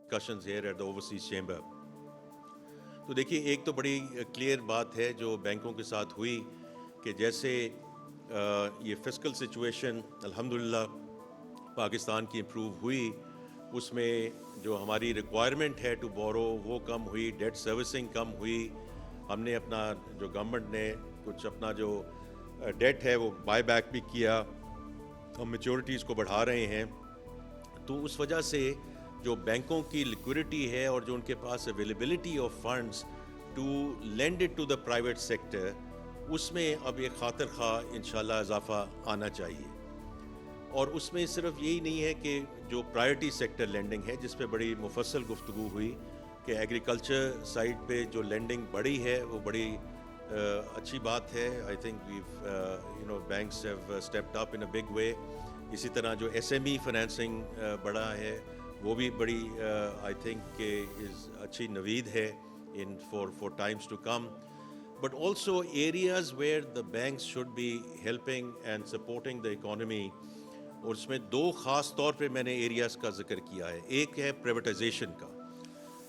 discussions here at the Overseas Chamber. تو دیکھیے ایک تو بڑی کلیئر بات ہے جو بینکوں کے ساتھ ہوئی کہ جیسے یہ فسکل سچویشن الحمدللہ پاکستان کی امپروو ہوئی، اس میں جو ہماری ریکوائرمنٹ ہے ٹو بورو وہ کم ہوئی، ڈیٹ سروسنگ کم ہوئی، ہم نے اپنا جو گورنمنٹ نے کچھ اپنا جو ڈیٹ ہے وہ بائی بیک بھی کیا، ہم میچورٹیز کو بڑھا رہے ہیں. تو اس وجہ سے جو بینکوں کی لیکوڈیٹی ہے اور جو ان کے پاس availability of funds to lend it to the private sector, اس میں اب ایک خاطر خواہ انشاءاللہ اضافہ آنا چاہیے. اور اس میں صرف یہی نہیں ہے کہ جو پرائرٹی سیکٹر لینڈنگ ہے جس پہ بڑی مفصل گفتگو ہوئی کہ ایگریکلچر سائڈ پہ جو لینڈنگ بڑی ہے وہ بڑی اچھی بات ہے. I think we've banks have stepped up in a big way. اسی طرح جو ایس ایم ای فنانسنگ بڑا ہے وہ بھی بڑی آئی تھنک کہ اچھی نوید ہے in for times to come. But also areas where the banks should be helping and supporting the economy. اور اس میں دو خاص طور پہ میں نے ایریاز کا ذکر کیا ہے. ایک ہے پرائیویٹائزیشن کا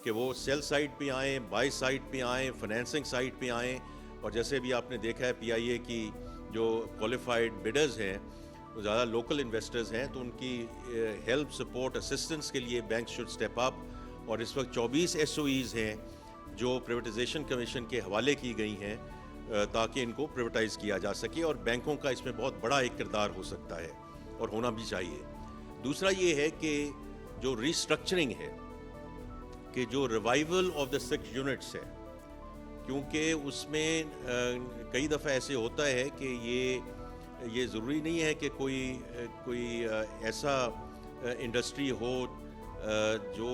کہ وہ سیل سائڈ پہ آئیں، بائی سائڈ پہ آئیں، فنانسنگ سائڈ پہ آئیں. اور جیسے بھی آپ نے دیکھا ہے پی آئی اے کی جو کوالیفائڈ بڈرز ہیں وہ زیادہ لوکل انویسٹرز ہیں، تو ان کی ہیلپ سپورٹ اسسٹنس کے لیے بینک شوڈ اسٹیپ اپ. اور اس وقت 24 ایس او ایز ہیں جو پرائیویٹائزیشن کمیشن کے حوالے کی گئی ہیں تاکہ ان کو پرائیویٹائز کیا جا سکے، اور بینکوں کا اس میں بہت بڑا ایک کردار ہو سکتا ہے اور ہونا بھی چاہیے. دوسرا یہ ہے کہ جو ریسٹرکچرنگ ہے، کہ جو ریوائول آف دا 6 یونٹس ہے، کیونکہ اس میں کئی دفعہ ایسے ہوتا ہے کہ یہ ضروری نہیں ہے کہ کوئی ایسا انڈسٹری ہو جو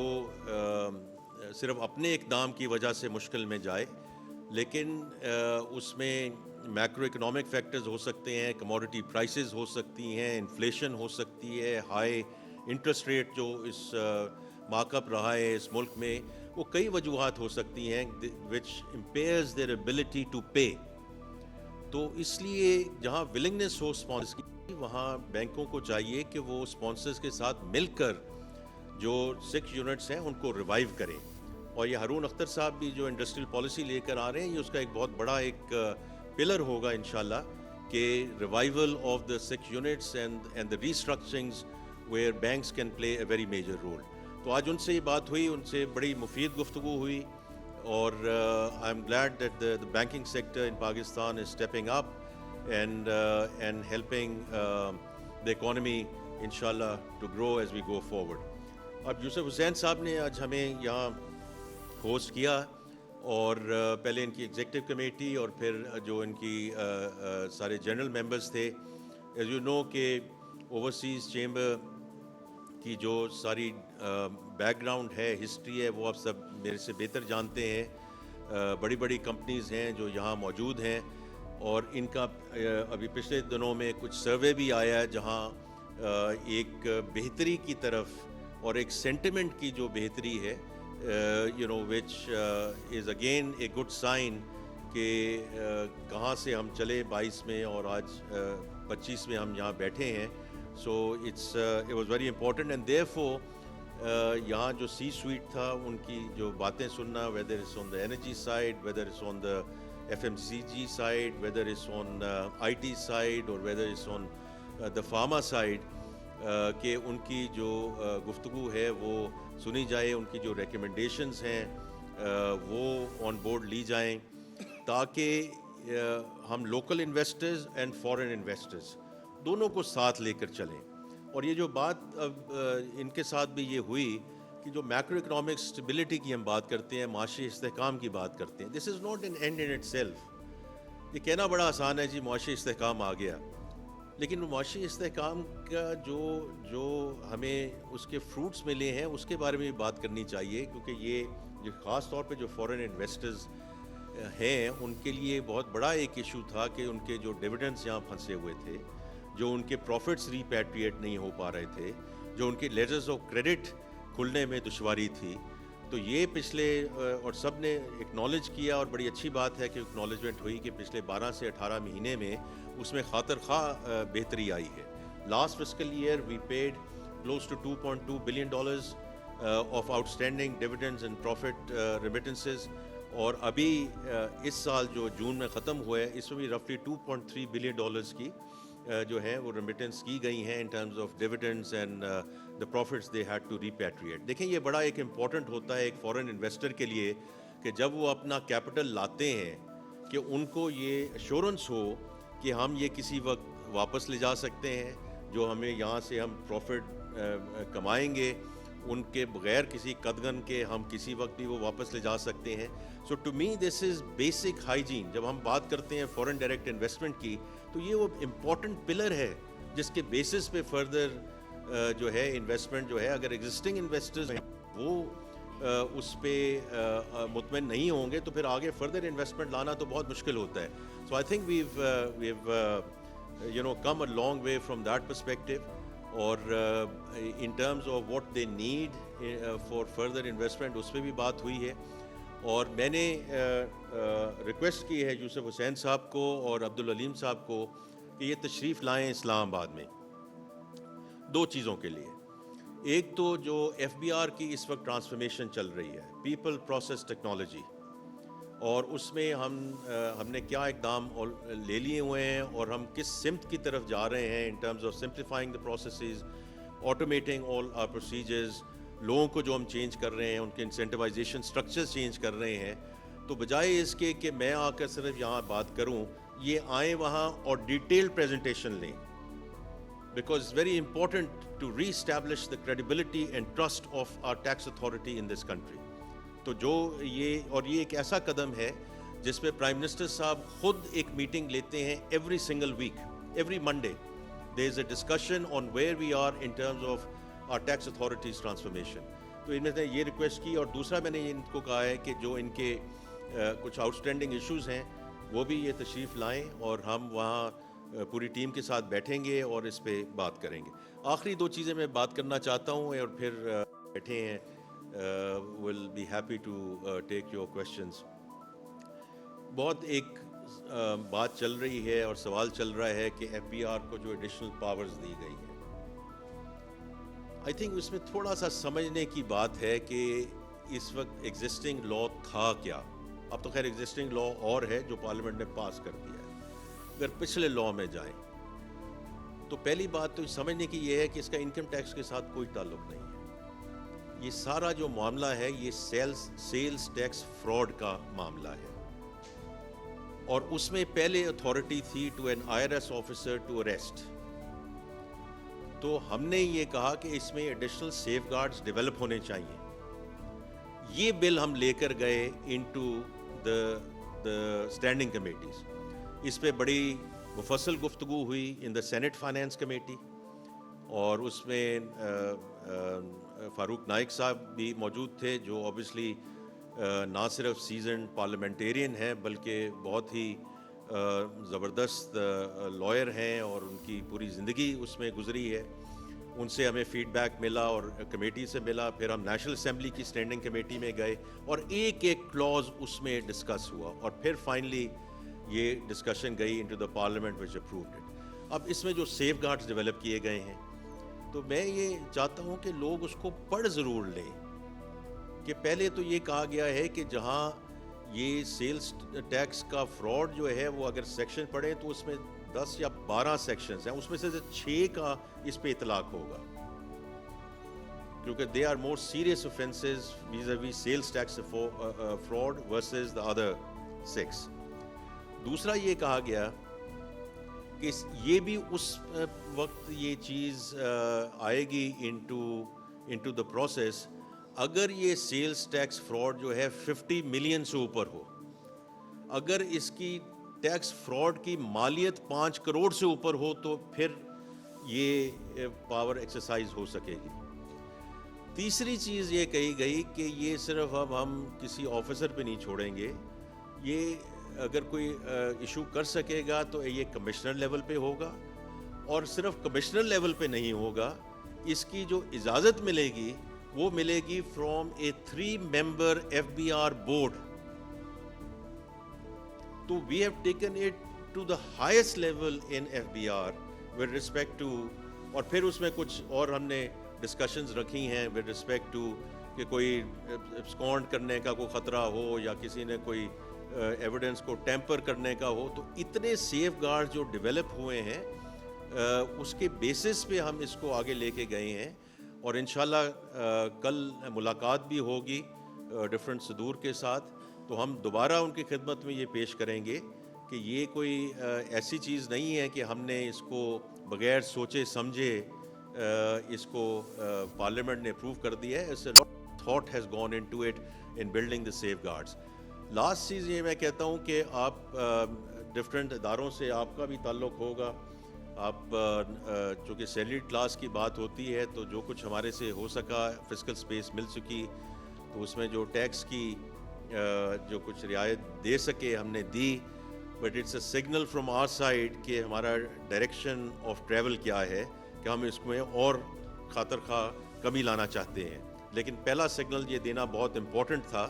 صرف اپنے اقدام کی وجہ سے مشکل میں جائے، لیکن اس میں میکرو اکنامک فیکٹرز ہو سکتے ہیں، کموڈٹی پرائسز ہو سکتی ہیں، انفلیشن ہو سکتی ہے، ہائی انٹرسٹ ریٹ جو اس مارک اپ رہا ہے اس ملک میں، وہ کئی وجوہات ہو سکتی ہیں which impairs their ability to pay. تو اس لیے جہاں ولنگنس ہو اسپانسرز کی، وہاں بینکوں کو چاہیے کہ وہ اسپانسرز کے ساتھ مل کر جو 6 یونٹس ہیں ان کو ریوائیو کریں. اور یہ ہارون اختر صاحب بھی جو انڈسٹریل پالیسی لے کر آ رہے ہیں، یہ اس کا ایک بہت بڑا ایک پلر ہوگا انشاءاللہ کہ revival of the 6 units and the restructurings where banks can play a very major role. تو آج ان سے یہ بات ہوئی، ان سے بڑی مفید گفتگو ہوئی، اور I am glad that the banking sector in Pakistan is stepping up and helping the economy انشاءاللہ to grow as we go forward. اب یوسف حسین صاحب نے آج ہمیں یہاں ہوسٹ کیا، اور پہلے ان کی ایگزیکٹو کمیٹی اور پھر جو ان کی سارے جنرل ممبرز تھے. ایز یو نو کہ اوورسیز چیمبر کی جو ساری بیک گراؤنڈ ہے، ہسٹری ہے، وہ آپ سب میرے سے بہتر جانتے ہیں. بڑی بڑی کمپنیز ہیں جو یہاں موجود ہیں، اور ان کا ابھی پچھلے دنوں میں کچھ سروے بھی آیا ہے جہاں ایک بہتری کی طرف اور ایک سینٹیمنٹ کی جو بہتری ہے which is again a good sign کہ کہاں سے ہم چلے 22 میں اور آج 25 میں ہم یہاں بیٹھے ہیں. So it was very important, and therefore یہاں جو سی سویٹ تھا ان کی جو باتیں سننا، whether it's on the energy side, whether it's on the FMCG side, whether it's on IT side, or whether it's on the pharma side, کہ ان کی جو گفتگو ہے وہ سنی جائے، ان کی جو ریکمنڈیشنز ہیں وہ آن بورڈ لی جائیں، تاکہ ہم local investors and foreign investors دونوں کو ساتھ لے کر چلیں. اور یہ جو بات اب ان کے ساتھ بھی یہ ہوئی کہ جو میکرو اکنامک اسٹیبلٹی کی ہم بات کرتے ہیں، معاشی استحکام کی بات کرتے ہیں، this is not an end in itself. یہ کہنا بڑا آسان ہے جی معاشی استحکام آ گیا، لیکن معاشی استحکام کا جو ہمیں اس کے فروٹس ملے ہیں اس کے بارے میں بھی بات کرنی چاہیے، کیونکہ یہ خاص طور پہ جو فورن انویسٹرز ہیں ان کے لیے بہت بڑا ایک ایشو تھا کہ ان کے جو ڈیویڈنڈس یہاں پھنسے ہوئے تھے، جو ان کے پروفٹس ریپیٹریٹ نہیں ہو پا رہے تھے، جو ان کے لیٹرز آف کریڈٹ کھلنے میں دشواری تھی. تو یہ پچھلے اور سب نے اکنالج کیا، اور بڑی اچھی بات ہے کہ اکنالجمنٹ ہوئی کہ پچھلے 12 سے 18 مہینے میں اس میں خاطر خواہ بہتری آئی ہے. Last fiscal year we paid close to $2.2 billion of outstanding dividends and profit remittances. اور ابھی اس سال جو جون میں ختم ہوا ہے اس میں بھی رفلی $2.3 بلین کی جو ہیں وہ ریمیٹنس کی گئی ہیں in terms of dividends and the profits they had to repatriate. دیکھیں یہ بڑا ایک امپورٹنٹ ہوتا ہے ایک فورن انویسٹر کے لیے کہ جب وہ اپنا کیپٹل لاتے ہیں کہ ان کو یہ ایشورنس ہو کہ ہم یہ کسی وقت واپس لے جا سکتے ہیں, جو ہمیں یہاں سے ہم پروفٹ کمائیں گے ان کے بغیر کسی قدغن کے ہم کسی وقت بھی وہ واپس لے جا سکتے ہیں. So to me this is basic hygiene. جب ہم بات کرتے ہیں فورن ڈائریکٹ انویسٹمنٹ کی تو یہ وہ امپورٹنٹ پلر ہے جس کے بیسس پہ فردر جو ہے انویسٹمنٹ جو ہے, اگر ایگزسٹنگ انویسٹرز ہیں وہ اس پہ مطمئن نہیں ہوں گے تو پھر آگے فردر انویسٹمنٹ لانا تو بہت مشکل ہوتا ہے. So I think we've come a long way from that perspective. اور in terms of what they need for further investment اس پہ بھی بات ہوئی ہے. اور میں نے ریکویسٹ کی ہے یوسف حسین صاحب کو اور عبدالعلیم صاحب کو کہ یہ تشریف لائیں اسلام آباد میں دو چیزوں کے لیے. ایک تو جو ایف بی آر کی اس وقت ٹرانسفارمیشن چل رہی ہے, پیپل پروسیس ٹیکنالوجی, اور اس میں ہم نے کیا اقدام لے لیے ہوئے ہیں اور ہم کس سمت کی طرف جا رہے ہیں in terms of simplifying the processes, automating all our procedures, لوگوں کو جو ہم چینج کر رہے ہیں ان کے انسینٹیوائزیشن اسٹرکچر چینج کر رہے ہیں. تو بجائے اس کے کہ میں آ کر صرف یہاں بات کروں, یہ آئیں وہاں اور ڈیٹیل پریزنٹیشن لیں, because it's very important to re-establish the credibility and trust of our tax authority in this country. تو جو یہ ایک ایسا قدم ہے جس پہ پرائم منسٹر صاحب خود ایک میٹنگ لیتے ہیں every single week, every Monday there is a discussion on where we are in terms of our tax authorities transformation. تو ان میں نے یہ ریکویسٹ کی. اور دوسرا میں نے ان کو کہا ہے کہ جو ان کے کچھ آؤٹ اسٹینڈنگ ایشوز ہیں وہ بھی یہ تشریف لائیں اور ہم وہاں پوری ٹیم کے ساتھ بیٹھیں گے اور اس پہ بات کریں گے. آخری دو چیزیں میں بات کرنا چاہتا ہوں اور پھر بیٹھے ہیں, will be happy to take your questions. بہت ایک بات چل رہی ہے اور سوال چل رہا ہے کہ ایف بی آر کو جو ایڈیشنل پاورز دی گئی ہیں, آئی تھنک اس میں تھوڑا سا سمجھنے کی بات ہے کہ اس وقت ایگزسٹنگ لا تھا کیا. اب تو خیر ایگزسٹنگ لا اور ہے جو پارلیمنٹ نے پاس کر دیا ہے. اگر پچھلے لا میں جائیں تو پہلی بات تو سمجھنے کی یہ ہے کہ اس کا انکم ٹیکس کے ساتھ کوئی تعلق نہیں ہے. یہ سارا جو معاملہ ہے یہ سیلز ٹیکس فراڈ کا معاملہ ہے, اور اس میں پہلے اتھارٹی تھی to an I R S officer to arrest. تو ہم نے یہ کہا کہ اس میں ایڈیشنل سیف گارڈز ڈیولپ ہونے چاہیے. یہ بل ہم لے کر گئے انٹو دا اسٹینڈنگ کمیٹیز. اس پہ بڑی مفصل گفتگو ہوئی ان دا سینٹ فائنینس کمیٹی, اور اس میں فاروق نائک صاحب بھی موجود تھے جو اوبیسلی نہ صرف سیزنڈ پارلیمنٹیرین ہیں بلکہ بہت ہی زبردست لائر ہیں اور ان کی پوری زندگی اس میں گزری ہے. ان سے ہمیں فیڈ بیک ملا اور کمیٹی سے ملا. پھر ہم نیشنل اسمبلی کی اسٹینڈنگ کمیٹی میں گئے اور ایک ایک کلوز اس میں ڈسکس ہوا, اور پھر فائنلی یہ ڈسکشن گئی into the parliament which approved it. اب اس میں جو سیف گارڈز ڈیولپ کیے گئے ہیں تو میں یہ چاہتا ہوں کہ لوگ اس کو پڑھ ضرور لیں کہ پہلے تو یہ کہا گیا ہے کہ جہاں یہ سیلز ٹیکس کا فراڈ جو ہے وہ اگر سیکشن پڑھیں تو اس میں 10 یا 12 سیکشنز ہیں, اس میں سے 6 کا اس پہ اطلاق ہوگا کیونکہ they are more serious offences vis-a-vis sales tax fraud versus the other 6. دوسرا یہ کہا گیا کہ یہ بھی اس وقت یہ چیز آئے گی انٹو دا پروسیس اگر یہ سیلز ٹیکس فراڈ جو ہے 50 ملین سے اوپر ہو. اگر اس کی ٹیکس فراڈ کی مالیت 5 کروڑ سے اوپر ہو تو پھر یہ پاور ایکسرسائز ہو سکے گی. تیسری چیز یہ کہی گئی کہ یہ صرف اب ہم کسی آفیسر پہ نہیں چھوڑیں گے, یہ اگر کوئی ایشو کر سکے گا تو یہ کمشنر لیول پہ ہوگا, اور صرف کمشنر لیول پہ نہیں ہوگا, اس کی جو اجازت ملے گی وہ ملے گی from a 3 member F B R board. تو we have taken it to the highest level in F B R with respect to, اور پھر اس میں کچھ اور ہم نے ڈسکشنز رکھی ہیں ود رسپیکٹ ٹو کہ کوئی ابسکونڈ کرنے کا کوئی خطرہ ہو یا کسی نے کوئی ایویڈنس کو ٹیمپر کرنے کا ہو, تو اتنے سیف گارڈ جو ڈیولپ ہوئے ہیں اس کے بیسس پہ ہم اس کو آگے لے کے گئے ہیں. اور انشاءاللہ کل ملاقات بھی ہوگی ڈفرینٹ صدور کے ساتھ, تو ہم دوبارہ ان کی خدمت میں یہ پیش کریں گے کہ یہ کوئی ایسی چیز نہیں ہے کہ ہم نے اس کو بغیر سوچے سمجھے اس کو پارلیمنٹ نے اپروو کر دیا ہے. اس thought has gone into it in building the safeguards. Last چیز یہ میں کہتا ہوں کہ آپ ڈفرینٹ اداروں سے آپ کا بھی تعلق ہوگا. آپ چونکہ سیلریڈ کلاس کی بات ہوتی ہے تو جو کچھ ہمارے سے ہو سکا فزیکل سپیس مل چکی, تو اس میں جو ٹیکس کی جو کچھ رعایت دے سکے ہم نے دی. But it's a signal from our side کہ ہمارا ڈائریکشن آف ٹریول کیا ہے کہ ہم اس میں اور خاطر خواہ کمی لانا چاہتے ہیں. لیکن پہلا سگنل یہ دینا بہت امپورٹنٹ تھا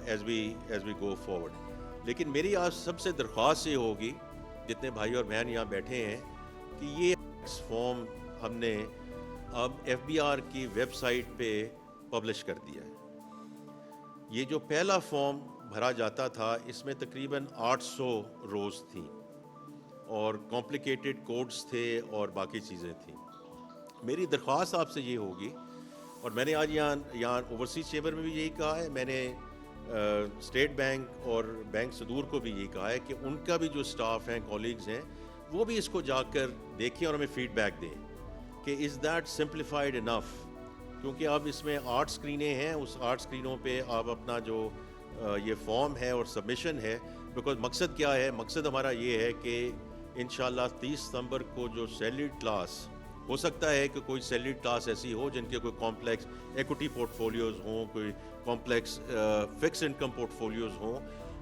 ایز وی گو فارورڈ. لیکن میری آج سب سے درخواست یہ ہوگی جتنے بھائی اور بہن یہاں بیٹھے ہیں کہ یہ فارم ہم نے اب ایف بی آر کی ویب سائٹ پہ پبلش کر دیا ہے. یہ جو پہلا فارم بھرا جاتا تھا اس میں تقریباً 800 روز تھیں اور کمپلیکیٹڈ کوڈز تھے اور باقی چیزیں تھیں. میری درخواست آپ سے یہ ہوگی, اور میں نے آج یہاں اوورسیز چیمبر میں بھی یہی کہا ہے, میں نے اسٹیٹ بینک اور بینک صدور کو بھی یہی کہا ہے کہ ان کا بھی جو اسٹاف ہیں, کولیگز ہیں, وہ بھی اس کو جا کر دیکھیں اور ہمیں فیڈ بیک دیں کہ از دیٹ سمپلیفائڈ انف. کیونکہ اب اس میں 8 اسکرینیں ہیں, اس 8 اسکرینوں پہ آپ اپنا جو یہ فارم ہے اور سبمیشن ہے, بیکاز مقصد کیا ہے, مقصد ہمارا یہ ہے کہ انشاءاللہ 30 ستمبر کو جو سیلریڈ کلاس, ہو سکتا ہے کہ کوئی سیلریڈ کلاس ایسی ہو جن کے کوئی کمپلیکس ایکوٹی پورٹ فولیوز ہوں, کوئی complex fix income port folios ہوں,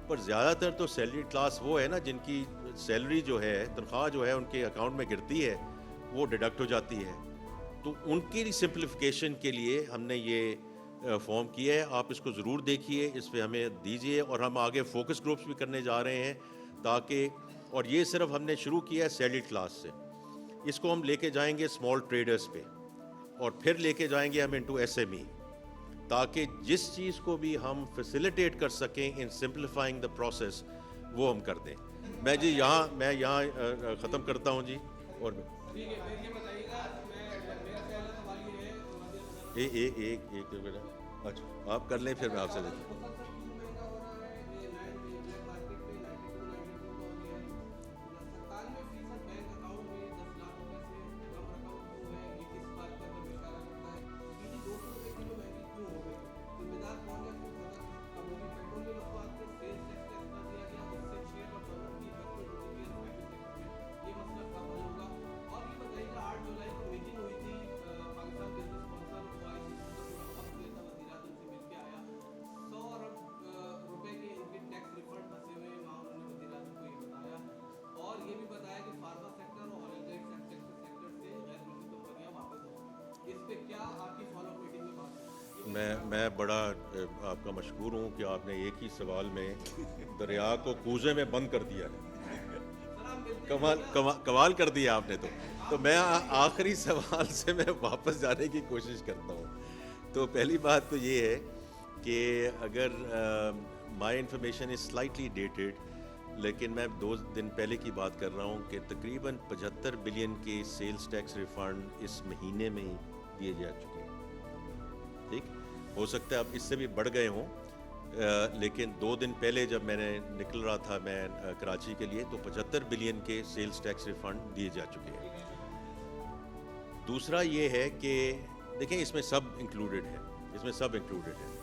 پر زیادہ تر تو سیلریڈ کلاس وہ ہے نا جن کی سیلری جو ہے, تنخواہ جو ہے ان کے اکاؤنٹ میں گرتی ہے, وہ ڈیڈکٹ ہو جاتی ہے. تو ان کی سمپلیفیکیشن کے لیے ہم نے یہ فارم کیا ہے. آپ اس کو ضرور دیکھیے, اس پہ ہمیں دیجیے, اور ہم آگے فوکس گروپس بھی کرنے جا رہے ہیں تاکہ, اور یہ صرف ہم نے شروع کیا ہے سیلریڈ کلاس سے, اس کو ہم لے کے جائیں گے اسمال ٹریڈرز پہ, اور پھر لے کے جائیں گے ہم انٹو ایس ایم ای, تاکہ جس چیز کو بھی ہم فیسیلیٹیٹ کر سکیں ان سمپلیفائنگ دا پروسیس وہ ہم کر دیں. میں یہاں ختم کرتا ہوں جی. اور ایک اچھا آپ کر لیں, پھر میں آپ سے لیتا ہوں. میں بڑا آپ کا مشکور ہوں کہ آپ نے ایک ہی سوال میں دریا کو کوزے میں بند کر دیا ہے. کمال کر دیا آپ نے. تو میں آخری سوال سے میں واپس جانے کی کوشش کرتا ہوں. تو پہلی بات تو یہ ہے کہ اگر my information is slightly dated, لیکن میں 2 دن پہلے کی بات کر رہا ہوں کہ تقریباً 75 بلین کے سیلز ٹیکس ریفنڈ اس مہینے میں ہی دیے جا چکے ہیں. ٹھیک, ہو سکتا ہے اب اس سے بھی بڑھ گئے ہوں, لیکن 2 دن پہلے جب میں نے نکل رہا تھا میں کراچی کے لیے, تو 75 بلین کے سیلز ٹیکس ریفنڈ دیے جا چکے ہیں. دوسرا یہ ہے کہ دیکھیں اس میں سب انکلوڈڈ ہے.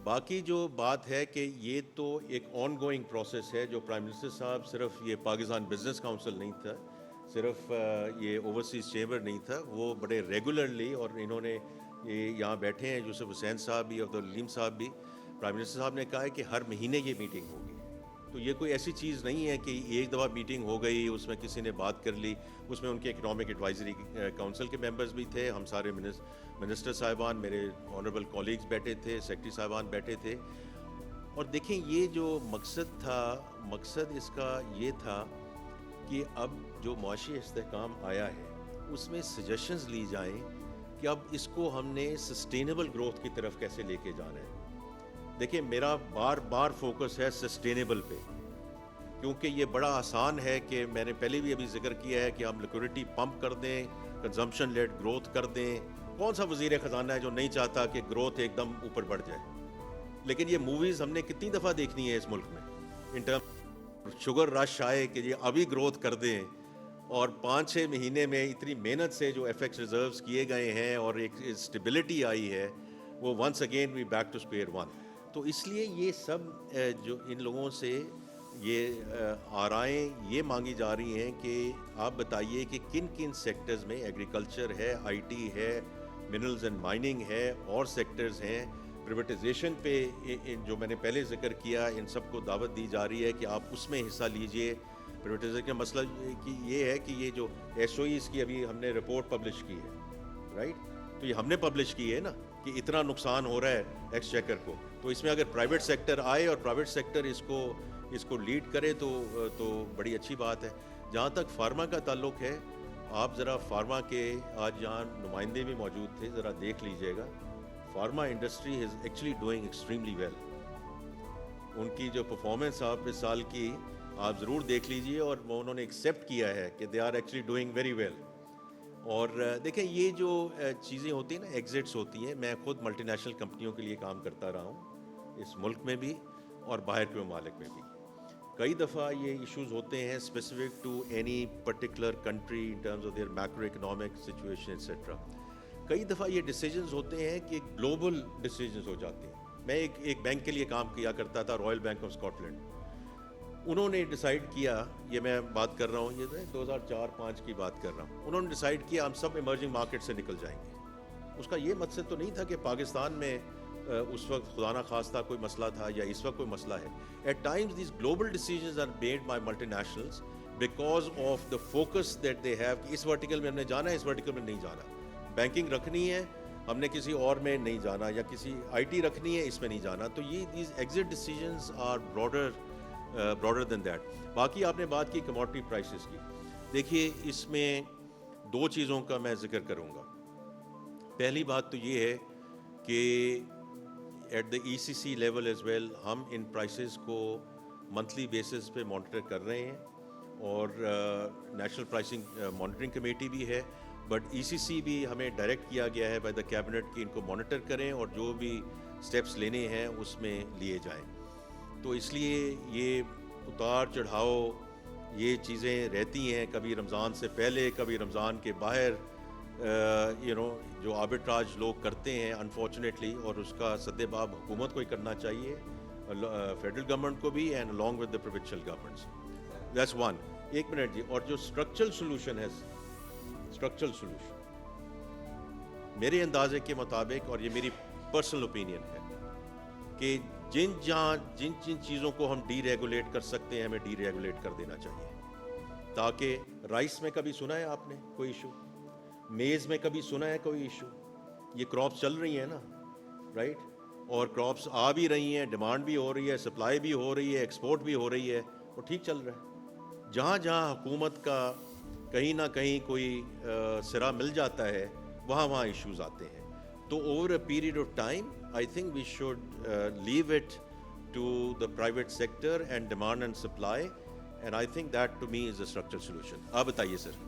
باقی جو بات ہے کہ یہ تو ایک آن گوئنگ پروسیس ہے, جو پرائم منسٹر صاحب صرف یہ پاکستان بزنس کاؤنسل نہیں تھا, صرف یہ اوورسیز چیمبر نہیں تھا, وہ بڑے ریگولرلی, اور انہوں نے یہ یہاں بیٹھے ہیں یوسف حسین صاحب بھی, عبدالعلیم صاحب بھی, پرائم منسٹر صاحب نے کہا ہے کہ ہر مہینے یہ میٹنگ ہوگی. تو یہ کوئی ایسی چیز نہیں ہے کہ ایک دفعہ میٹنگ ہو گئی, اس میں کسی نے بات کر لی. اس میں ان کے اکنامک ایڈوائزری کونسل کے ممبرز بھی تھے, ہم سارے منسٹر صاحبان, میرے آنریبل کولیگز بیٹھے تھے, سیکرٹری صاحبان بیٹھے تھے. اور دیکھیں یہ جو مقصد تھا, مقصد اس کا یہ تھا کہ اب جو معاشی استحکام آیا ہے اس میں سجیشنز لی جائیں کہ اب اس کو ہم نے سسٹینیبل گروتھ کی طرف کیسے لے کے جانا ہے. دیکھیں میرا بار بار فوکس ہے سسٹینیبل پہ, کیونکہ یہ بڑا آسان ہے کہ میں نے پہلے بھی ابھی ذکر کیا ہے کہ ہم لیکوڈیٹی پمپ کر دیں, کنزمپشن لیڈ گروتھ کر دیں. کون سا وزیر خزانہ ہے جو نہیں چاہتا کہ گروتھ ایک دم اوپر بڑھ جائے؟ لیکن یہ موویز ہم نے کتنی دفعہ دیکھنی ہے اس ملک میں, ان ٹرم شوگر رش آئے کہ یہ ابھی گروتھ کر دیں, اور 5-6 مہینے میں اتنی محنت سے جو ایف ایکس ریزروز کیے گئے ہیں اور ایک اسٹیبلٹی آئی ہے, وہ once again we back to square one. تو اس لیے یہ سب جو ان لوگوں سے یہ آرائیں یہ مانگی جا رہی ہیں کہ آپ بتائیے کہ کن کن سیکٹرز میں, ایگریکلچر ہے, آئی ٹی ہے, منرلز اینڈ مائننگ ہے, اور سیکٹرز ہیں. پریویٹائزیشن پہ جو میں نے پہلے ذکر کیا, ان سب کو دعوت دی جا رہی ہے کہ آپ اس میں حصہ لیجئے. پریویٹائزیشن کا مسئلہ یہ ہے کہ یہ جو ایس او ایز کی ابھی ہم نے رپورٹ پبلش کی ہے, رائٹ, تو یہ ہم نے پبلش کی ہے نا کہ اتنا نقصان ہو رہا ہے ایکسچیکر کو. تو اس میں اگر پرائیویٹ سیکٹر آئے اور پرائیویٹ سیکٹر اس کو لیڈ کرے تو بڑی اچھی بات ہے. جہاں تک فارما کا تعلق ہے, آپ ذرا فارما کے آج یہاں نمائندے بھی موجود تھے, ذرا دیکھ لیجئے گا. Pharma industry is actually doing extremely well. ان کی جو پرفارمنس آپ اس سال کی آپ ضرور دیکھ لیجئے, اور وہ انہوں نے ایکسیپٹ کیا ہے کہ they are actually doing very well. اور دیکھیں یہ جو چیزیں ہوتی ہیں نا, ایگزٹس ہوتی ہیں, میں خود ملٹی نیشنل کمپنیوں کے لیے کام کرتا رہا ہوں اس ملک میں بھی اور باہر کے ممالک میں بھی. کئی دفعہ یہ ایشوز ہوتے ہیں specific to any particular country in terms of their macro economic situation etcetera. کئی دفعہ یہ ڈیسیجنز ہوتے ہیں کہ گلوبل ڈیسیجنز ہو جاتے ہیں. میں ایک بینک کے لیے کام کیا کرتا تھا, Royal Bank of Scotland. انہوں نے ڈیسائیڈ کیا, یہ میں بات کر رہا ہوں, یہ 2004-05 کی بات کر رہا ہوں, انہوں نے ڈیسائیڈ کیا ہم سب ایمرجنگ مارکیٹ سے نکل جائیں گے. اس کا یہ مقصد تو نہیں تھا کہ پاکستان میں اس وقت خدا نہ خواستہ کوئی مسئلہ تھا یا اس وقت کوئی مسئلہ ہے. At times these global decisions are made by multinationals because of the focus that they have کہ اس ورٹیکل میں ہم نے جانا ہے, اس ورٹیکل میں نہیں جانا. بینکنگ رکھنی ہے, ہم نے کسی اور میں نہیں جانا, یا کسی آئی ٹی رکھنی ہے, اس میں نہیں جانا. تو یہ these exit decisions are broader than that. باقی آپ نے بات کی کموڈٹی پرائسز کی. دیکھیے اس میں 2 چیزوں کا میں ذکر کروں گا. پہلی بات تو یہ ہے کہ at the E C C level as well ہم ان پرائسز کو منتھلی بیسس پہ مانیٹر کر رہے ہیں, اور نیشنل پرائسنگ مانیٹرنگ کمیٹی بھی ہے, بٹ ای سی سی بھی ہمیں ڈائریکٹ کیا گیا ہے بائی دا کیبنٹ کہ ان کو مانیٹر کریں اور جو بھی اسٹیپس لینے ہیں اس میں لیے جائیں. تو اس لیے یہ اتار چڑھاؤ یہ چیزیں رہتی ہیں, کبھی رمضان سے پہلے, کبھی رمضان کے باہر, جو آربٹراج لوگ کرتے ہیں انفارچونیٹلی, اور اس کا سدباب حکومت کو ہی کرنا چاہیے, فیڈرل گورنمنٹ کو بھی, and along with the provincial governments. That's one. ایک منٹ جی. اور جو اسٹرکچرل سولوشن ہے, اسٹرکچرل سولوشن میرے اندازے کے مطابق, اور یہ میری پرسنل اوپینین ہے, کہ جن چیزوں کو ہم ڈی ریگولیٹ کر سکتے ہیں ہمیں ڈی ریگولیٹ کر دینا چاہیے. تاکہ رائس میں کبھی سنا ہے آپ نے کوئی ایشو, میز میں کبھی سنا ہے کوئی ایشو؟ یہ کراپس چل رہی ہیں نا, رائٹ, اور کراپس آ بھی رہی ہیں, ڈیمانڈ بھی ہو رہی ہے, سپلائی بھی ہو رہی ہے, ایکسپورٹ بھی ہو رہی ہے, اور ٹھیک چل رہا ہے. جہاں جہاں حکومت کا کہیں نہ کہیں کوئی سرا مل جاتا ہے, وہاں ایشوز آتے ہیں. تو over a period of time I think we should leave it to the private sector and demand and supply, and I think that to me is a structural solution. آپ بتائیے سر.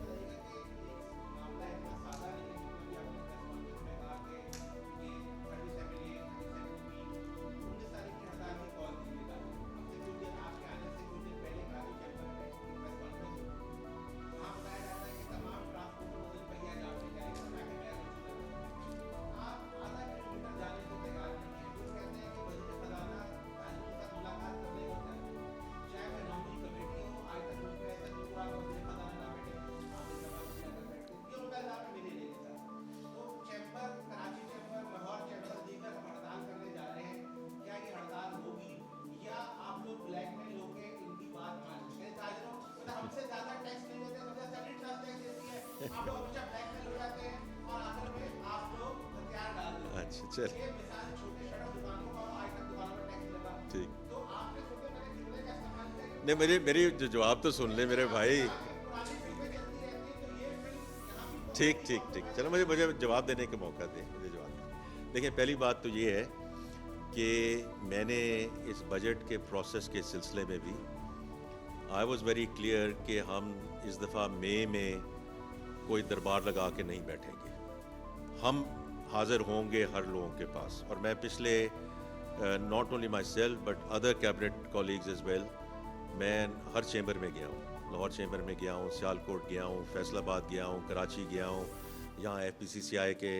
نہیں, میری جو جواب تو سن لیں میرے بھائی. ٹھیک ٹھیک ٹھیک، چلو مجھے جواب دینے کا موقع دیں، مجھے جواب دیں. دیکھیں پہلی بات تو یہ ہے کہ میں نے اس بجٹ کے پروسیس کے سلسلے میں بھی آئی واز ویری کلیئر کہ ہم اس دفعہ مئی میں کوئی دربار لگا کے نہیں بیٹھیں گے. ہم حاضر ہوں گے ہر لوگوں کے پاس. اور میں پچھلے not only myself but other cabinet colleagues as well, میں ہر چیمبر میں گیا ہوں. لاہور چیمبر میں گیا ہوں، سیالکوٹ گیا ہوں، فیصل آباد گیا ہوں، کراچی گیا ہوں، یہاں ایف پی سی سی آئی کے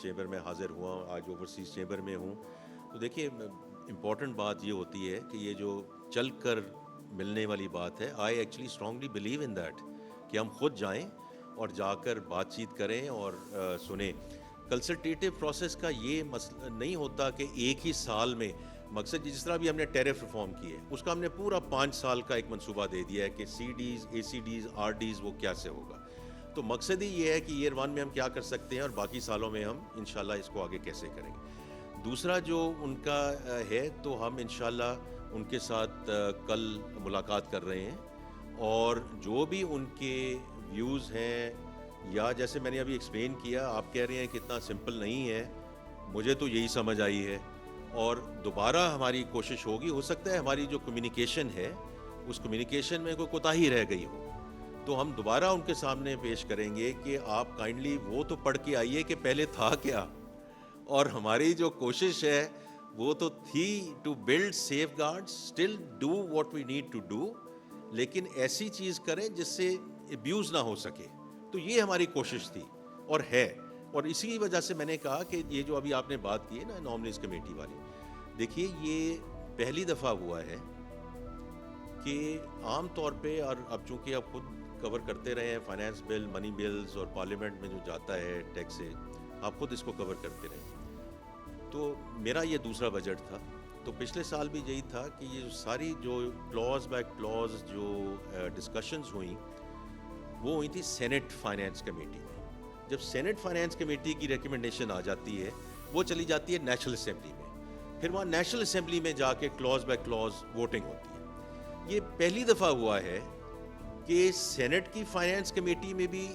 چیمبر میں حاضر ہوا ہوں، آج اوورسیز چیمبر میں ہوں. تو دیکھیے امپورٹنٹ بات یہ ہوتی ہے کہ یہ جو چل کر ملنے والی بات ہے، I actually strongly believe in that کہ ہم خود جائیں اور جا کر بات چیت کریں اور سنیں. کنسلٹیٹیو پروسیس کا یہ مسئلہ نہیں ہوتا کہ ایک ہی سال میں، مقصد جس طرح بھی ہم نے ٹیرف ریفارم کی ہے اس کا ہم نے پورا 5 سال کا ایک منصوبہ دے دیا ہے کہ C Ds, A C Ds, R Ds وہ کیا سے ہوگا. تو مقصد ہی یہ ہے کہ ایئر 1 میں ہم کیا کر سکتے ہیں اور باقی سالوں میں ہم انشاءاللہ اس کو آگے کیسے کریں گے. دوسرا جو ان کا ہے تو ہم انشاءاللہ ان کے ساتھ کل ملاقات کر رہے ہیں اور جو بھی ان کے ویوز ہیں، یا جیسے میں نے ابھی ایکسپلین کیا، آپ کہہ رہے ہیں کہ اتنا سمپل نہیں ہے، مجھے تو یہی سمجھ آئی ہے. اور دوبارہ ہماری کوشش ہوگی، ہو سکتا ہے ہماری جو کمیونیکیشن ہے اس کمیونیکیشن میں کوئی کوتاہی رہ گئی ہو تو ہم دوبارہ ان کے سامنے پیش کریں گے کہ آپ کائنڈلی وہ تو پڑھ کے آئیے کہ پہلے تھا کیا. اور ہماری جو کوشش ہے وہ تو تھی to build safeguard, still do what we need to do, لیکن ایسی چیز کریں جس سے ابیوز نہ ہو سکے. تو یہ ہماری کوشش تھی اور ہے. اور اسی وجہ سے میں نے کہا کہ یہ جو ابھی آپ نے بات کی ہے نا نامنیز کمیٹی والی، دیکھیے یہ پہلی دفعہ ہوا ہے کہ عام طور پہ، اور اب چونکہ آپ خود کور کرتے رہے ہیں فائنانس بل، منی بلز اور پارلیمنٹ میں جو جاتا ہے ٹیکس سے، آپ خود اس کو کور کرتے رہے. تو میرا یہ دوسرا بجٹ تھا. تو پچھلے سال بھی یہی تھا کہ یہ ساری جو کلوز بائی کلوز جو ڈسکشنز ہوئیں وہ ہوئی تھی سینٹ فائنانس کمیٹی میں. جب سینٹ فائنانس کمیٹی کی ریکمنڈیشن آ جاتی ہے وہ چلی جاتی ہے نیشنل اسمبلی میں، پھر وہاں نیشنل اسمبلی میں جا کے کلوز بائی کلوز ووٹنگ ہوتی ہے. یہ پہلی دفعہ ہوا ہے کہ سینٹ کی فائنانس کمیٹی میں بھی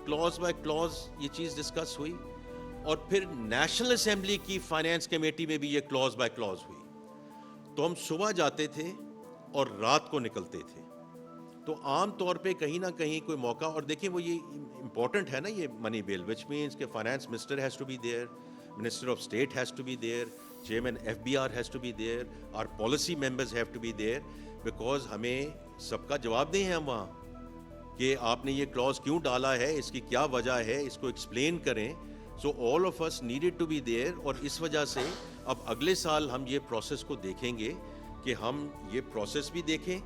کلوز بائی کلوز یہ چیز ڈسکس ہوئی اور پھر نیشنل اسمبلی کی فائنانس کمیٹی میں بھی یہ کلوز بائی کلوز ہوئی. تو ہم صبح جاتے تھے اور رات کو نکلتے تھے. تو عام طور پہ کہیں نہ کہیں کوئی موقع، اور دیکھیں وہ یہ امپورٹنٹ ہے نا یہ منی بل، وچ مینس کہ finance minister has to be there, minister of state has to be there, chairman F B R has to be there, اور policy members have to be there, because ہمیں سب کا جواب دیں ہم وہاں کہ آپ نے یہ کلوز کیوں ڈالا ہے، اس کی کیا وجہ ہے، اس کو ایکسپلین کریں. So all of us needed to be there. اور اس وجہ سے اب اگلے سال ہم یہ پروسیس کو دیکھیں گے کہ ہم یہ پروسیس بھی دیکھیں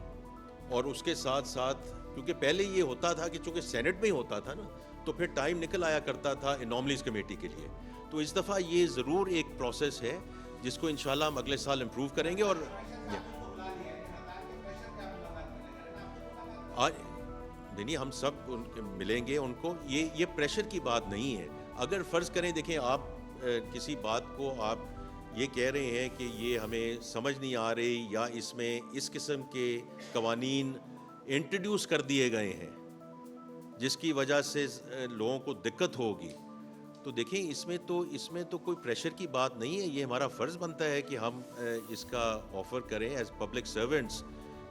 اور اس کے ساتھ ساتھ، کیونکہ پہلے یہ ہوتا تھا کہ چونکہ سینٹ میں ہی ہوتا تھا نا تو پھر ٹائم نکل آیا کرتا تھا انوملیز کمیٹی کے لیے. تو اس دفعہ یہ ضرور ایک پروسیس ہے جس کو انشاءاللہ ہم اگلے سال امپروو کریں گے. اور نہیں، ہم سب ان کے ملیں گے ان کو. یہ پریشر کی بات نہیں ہے. اگر فرض کریں، دیکھیں آپ کسی بات کو آپ یہ کہہ رہے ہیں کہ یہ ہمیں سمجھ نہیں آ رہی یا اس میں اس قسم کے قوانین انٹروڈیوس کر دیے گئے ہیں جس کی وجہ سے لوگوں کو دقت ہوگی، تو دیکھیں اس میں تو کوئی پریشر کی بات نہیں ہے. یہ ہمارا فرض بنتا ہے کہ ہم اس کا آفر کریں ایز پبلک سرونٹس،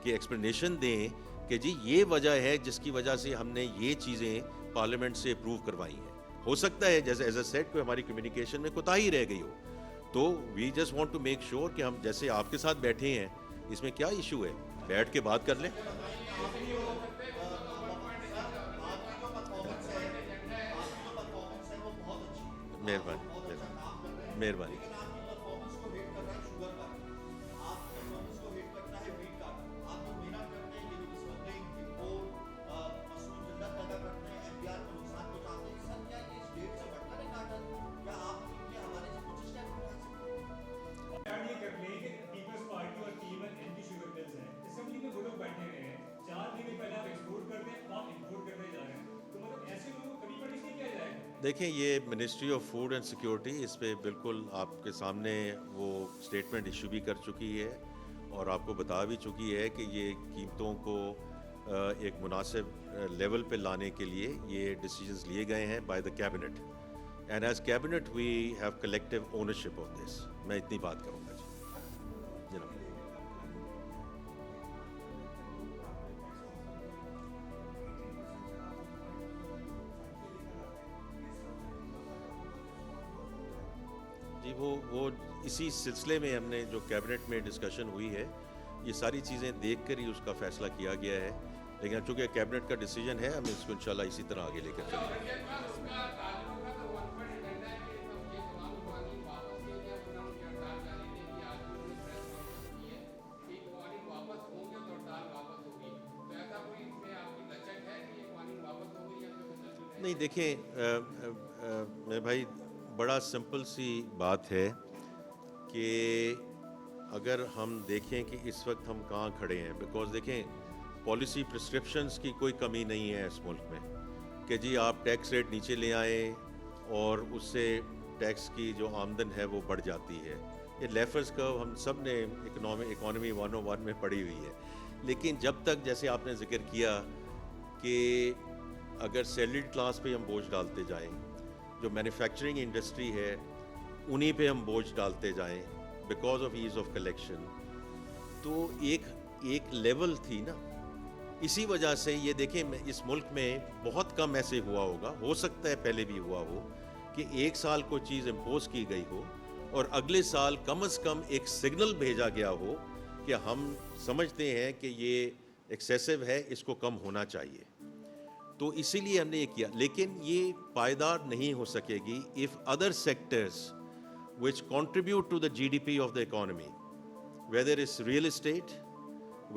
کہ ایکسپلینیشن دیں کہ جی یہ وجہ ہے جس کی وجہ سے ہم نے یہ چیزیں پارلیمنٹ سے اپروو کروائی ہیں. ہو سکتا ہے جیسے ایز اے سیٹ کوئی ہماری کمیونیکیشن میں کوتاہی رہ گئی ہو، تو we just want to make sure کہ ہم جیسے آپ کے ساتھ بیٹھے ہیں، اس میں کیا ایشو ہے، بیٹھ کے بات کر لیں. مہربانی مہربانی. دیکھیں یہ ministry of food and security اس پہ بالکل آپ کے سامنے وہ اسٹیٹمنٹ ایشو بھی کر چکی ہے اور آپ کو بتا بھی چکی ہے کہ یہ قیمتوں کو ایک مناسب لیول پہ لانے کے لیے یہ ڈیسیجنز لیے گئے ہیں by the cabinet, and as cabinet we have collective ownership of this. میں اتنی بات کروں گا جی. جی وہ اسی سلسلے میں ہم نے جو کیبنٹ میں ڈسکشن ہوئی ہے، یہ ساری چیزیں دیکھ کر ہی اس کا فیصلہ کیا گیا ہے. لیکن چونکہ کیبنٹ کا ڈیسیجن ہے، ہم اس کو انشاءاللہ اسی طرح آگے لے کر چلیں گے. نہیں دیکھیں میں بھائی، بڑا سمپل سی بات ہے کہ اگر ہم دیکھیں کہ اس وقت ہم کہاں کھڑے ہیں، بیکاز دیکھیں پالیسی پرسکرپشنز کی کوئی کمی نہیں ہے اس ملک میں کہ جی آپ ٹیکس ریٹ نیچے لے آئیں اور اس سے ٹیکس کی جو آمدن ہے وہ بڑھ جاتی ہے. یہ لیفرز کرو ہم سب نے اکانومی 101 میں پڑھی ہوئی ہے. لیکن جب تک جیسے آپ نے ذکر کیا کہ اگر سیلریڈ کلاس پہ ہم بوجھ ڈالتے جائیں، جو مینوفیکچرنگ انڈسٹری ہے انہی پہ ہم بوجھ ڈالتے جائیں because of as of collection, تو ایک لیول تھی نا. اسی وجہ سے یہ دیکھیں اس ملک میں بہت کم ایسے ہوا ہوگا، ہو سکتا ہے پہلے بھی ہوا ہو، کہ ایک سال کوئی چیز امپوز کی گئی ہو اور اگلے سال کم از کم ایک سگنل بھیجا گیا ہو کہ ہم سمجھتے ہیں کہ یہ ایکسیسو ہے، اس کو کم ہونا چاہیے. تو اسی لیے ہم نے یہ کیا. لیکن یہ پائیدار نہیں ہو سکے گی if other sectors which contribute to the GDP of the economy, whether it's real estate,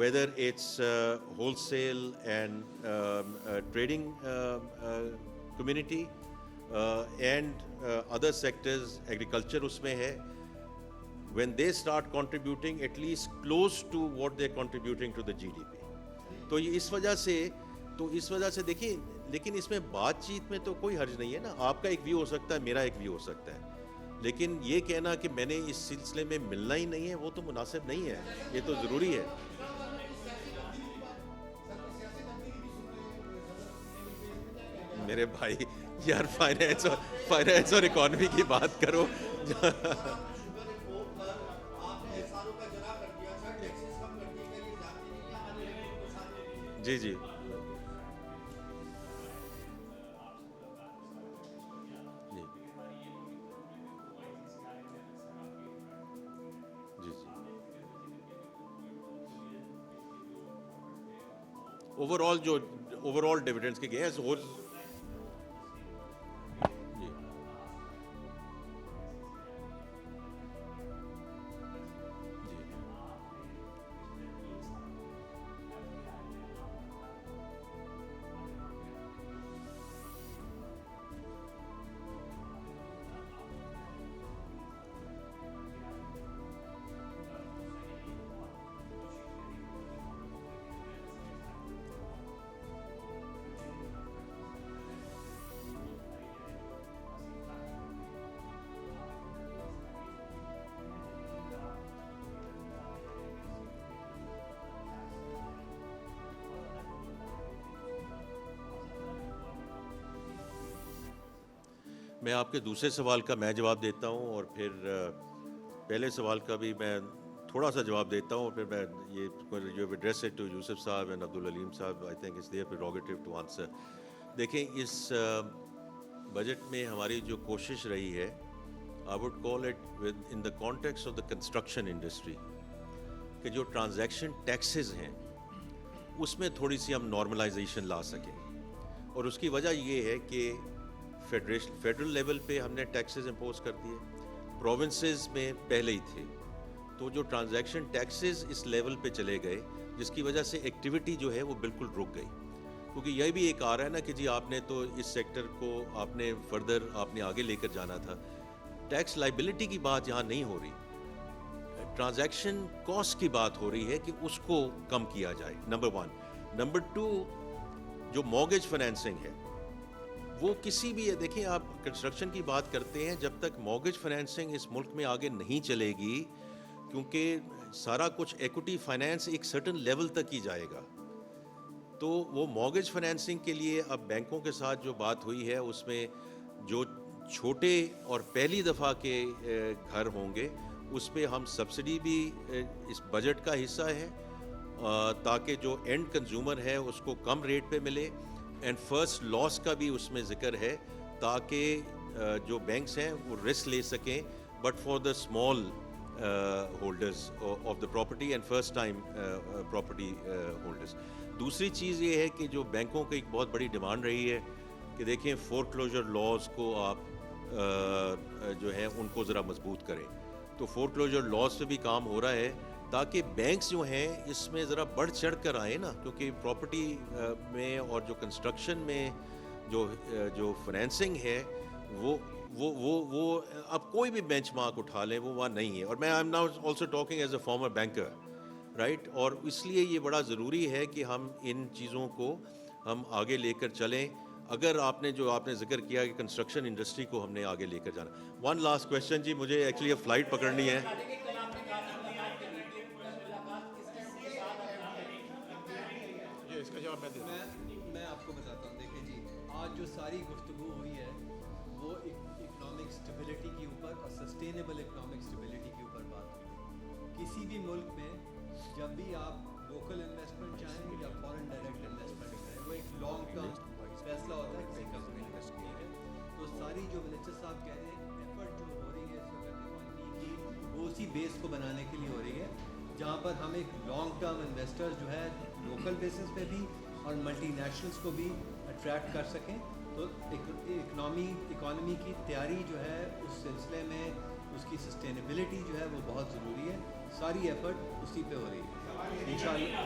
whether it's wholesale and trading community and other sectors, agriculture اس میں ہے, when they start contributing at least close to what they're contributing to the GDP. تو یہ اس وجہ سے دیکھیں، لیکن اس میں بات چیت میں تو کوئی حرج نہیں ہے نا. آپ کا ایک ویو ہو سکتا ہے، میرا ایک ویو ہو سکتا ہے، لیکن یہ کہنا کہ میں نے اس سلسلے میں ملنا ہی نہیں ہے وہ تو مناسب نہیں ہے. یہ تو ضروری ہے. میرے بھائی یار فائنینس اور اکانومی کی بات کرو. جی جی اوور آل ڈیویڈنڈس کے گئے ہیں. میں آپ کے دوسرے سوال کا میں جواب دیتا ہوں اور پھر پہلے سوال کا بھی میں تھوڑا سا جواب دیتا ہوں اور پھر میں یہ ایڈریس اٹ ٹو یوسف صاحب اینڈ عبدالعلیم صاحب. I think it's their prerogative to answer. دیکھیں اس بجٹ میں ہماری جو کوشش رہی ہے، I would call it in the context of the construction industry, کہ جو ٹرانزیکشن ٹیکسز ہیں اس میں تھوڑی سی ہم نارملائزیشن لا سکیں. اور اس کی وجہ یہ ہے کہ فیڈرل لیول پہ ہم نے ٹیکسز امپوز کر دیے، پروونسز میں پہلے ہی تھے، تو جو ٹرانزیکشن ٹیکسز اس لیول پہ چلے گئے جس کی وجہ سے ایکٹیویٹی جو ہے وہ بالکل رک گئی. کیونکہ یہ بھی ایک آ رہا ہے نا کہ جی آپ نے تو اس سیکٹر کو آپ نے فردر آپ نے آگے لے کر جانا تھا. ٹیکس لائبلٹی کی بات یہاں نہیں ہو رہی، ٹرانزیکشن کاسٹ کی بات ہو رہی ہے کہ اس کو کم کیا جائے، نمبر 1. نمبر 2، جو مورگیج فائنینسنگ ہے وہ کسی بھی، دیکھیں آپ کنسٹرکشن کی بات کرتے ہیں، جب تک مورگیج فائنینسنگ اس ملک میں آگے نہیں چلے گی، کیونکہ سارا کچھ ایکوٹی فائنینس ایک سرٹن لیول تک ہی جائے گا، تو وہ مارگیج فائنینسنگ کے لیے اب بینکوں کے ساتھ جو بات ہوئی ہے اس میں جو چھوٹے اور پہلی دفعہ کے گھر ہوں گے اس پہ ہم سبسڈی بھی اس بجٹ کا حصہ ہے تاکہ جو اینڈ کنزیومر ہے اس کو کم ریٹ پہ ملے، اینڈ فرسٹ لاس کا بھی اس میں ذکر ہے تاکہ جو بینکس ہیں وہ رسک لے سکیں but for the small holders of the property and first time property holders. دوسری چیز یہ ہے کہ جو بینکوں کی ایک بہت بڑی ڈیمانڈ رہی ہے کہ دیکھیں فور کلوجر لاز کو آپ جو ہیں ان کو ذرا مضبوط کریں. تو فور کلوجر لاز پہ بھی کام ہو رہا ہے تاکہ بینکس جو ہیں اس میں ذرا بڑھ چڑھ کر آئیں نا، کیونکہ پراپرٹی میں اور جو کنسٹرکشن میں جو فائنینسنگ ہے وہ اب کوئی بھی بینچ مارک اٹھا لیں وہ وہاں نہیں ہے. اور میں I am now also talking as a former banker right. اور اس لیے یہ بڑا ضروری ہے کہ ہم ان چیزوں کو ہم آگے لے کر چلیں. اگر آپ نے ذکر کیا کہ کنسٹرکشن انڈسٹری کو ہم نے آگے لے کر جانا. ون لاسٹ کویسچن جی، مجھے ایکچولی اب فلائٹ پکڑنی ہے. اس کا جواب میں آپ کو بتاتا ہوں. دیکھیں جی، آج جو ساری گفتگو ہوئی ہے وہ اکنامک اسٹیبلٹی کے اوپر اور سسٹینیبل اکنامک اسٹیبلٹی کے اوپر بات ہوئی. کسی بھی ملک میں جب بھی آپ لوکل انویسٹمنٹ چاہیں یا فارن ڈائریکٹ انویسٹمنٹ کریں، وہ ایک لانگ ٹرم فیصلہ ہوتا ہے کسی کمپنی میں انویسٹ کیا ہے. تو ساری جو منسٹر صاحب کہہ رہے ہیں ایفرٹ جو ہو رہی ہے اس وقت اکانومی کی، وہ اسی بیس کو بنانے کے لیے ہو رہی ہے جہاں پر ہم ایک لانگ ٹرم انویسٹرز جو ہے لوکل بیسس پہ بھی اور ملٹی نیشنلز کو بھی اٹریکٹ کر سکیں. تو اکانومی کی تیاری جو ہے اس سلسلے میں اس کی سسٹینیبلٹی جو ہے وہ بہت ضروری ہے. ساری ایفرٹ اسی پہ ہو رہی ہے انشاءاللہ.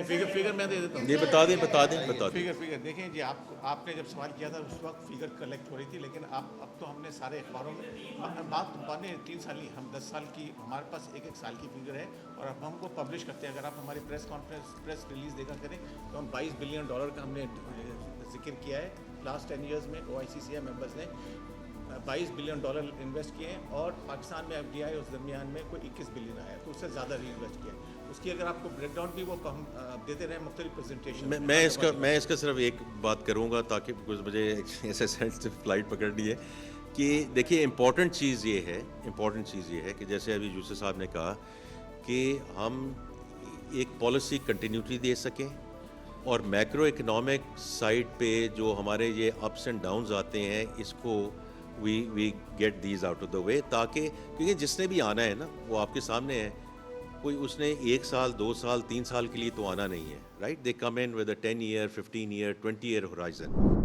فگر میں دے دیتا ہوں. یہ بتا دیں. فگر دیکھیں جی، آپ نے جب سوال کیا تھا اس وقت فگر کلیکٹ ہو رہی تھی، لیکن اب تو ہم نے سارے اخباروں میں بات 3 سال نہیں، ہم 10 سال کی ہمارے پاس ایک سال کی فگر ہے اور اب ہم کو پبلش کرتے ہیں. اگر آپ ہماری پریس ریلیز دیکھا کریں تو ہم $22 بلین کا ہم نے ذکر کیا ہے. لاسٹ 10 ایئرز میں OICCI ممبرز نے $22 بلین انویسٹ کیے ہیں اور پاکستان میں FDI اس درمیان میں کوئی 21 بلین آیا، تو اس سے زیادہ ری انویسٹ کیا ہے. اس کی اگر آپ کو بریک ڈاؤن بھی وہ ہم دیتے رہے مختلف پریزنٹیشن. میں اس کا صرف ایک بات کروں گا تاکہ مجھے ایسے سینس فلائٹ پکڑنی ہے کہ دیکھیے امپورٹنٹ چیز یہ ہے کہ جیسے ابھی یوسف صاحب نے کہا کہ ہم ایک پالیسی کنٹینیوٹی دے سکیں اور میکرو اکنامک سائڈ پہ جو ہمارے یہ اپس اینڈ ڈاؤنز آتے ہیں اس کو we get these out of the way, تاکہ کیونکہ جس نے بھی آنا ہے نا وہ آپ کے سامنے ہے. کوئی اس نے 1 سال 2 سال 3 سال کے لیے تو آنا نہیں ہے right. They come in with a 10 year 15 year 20 year horizon.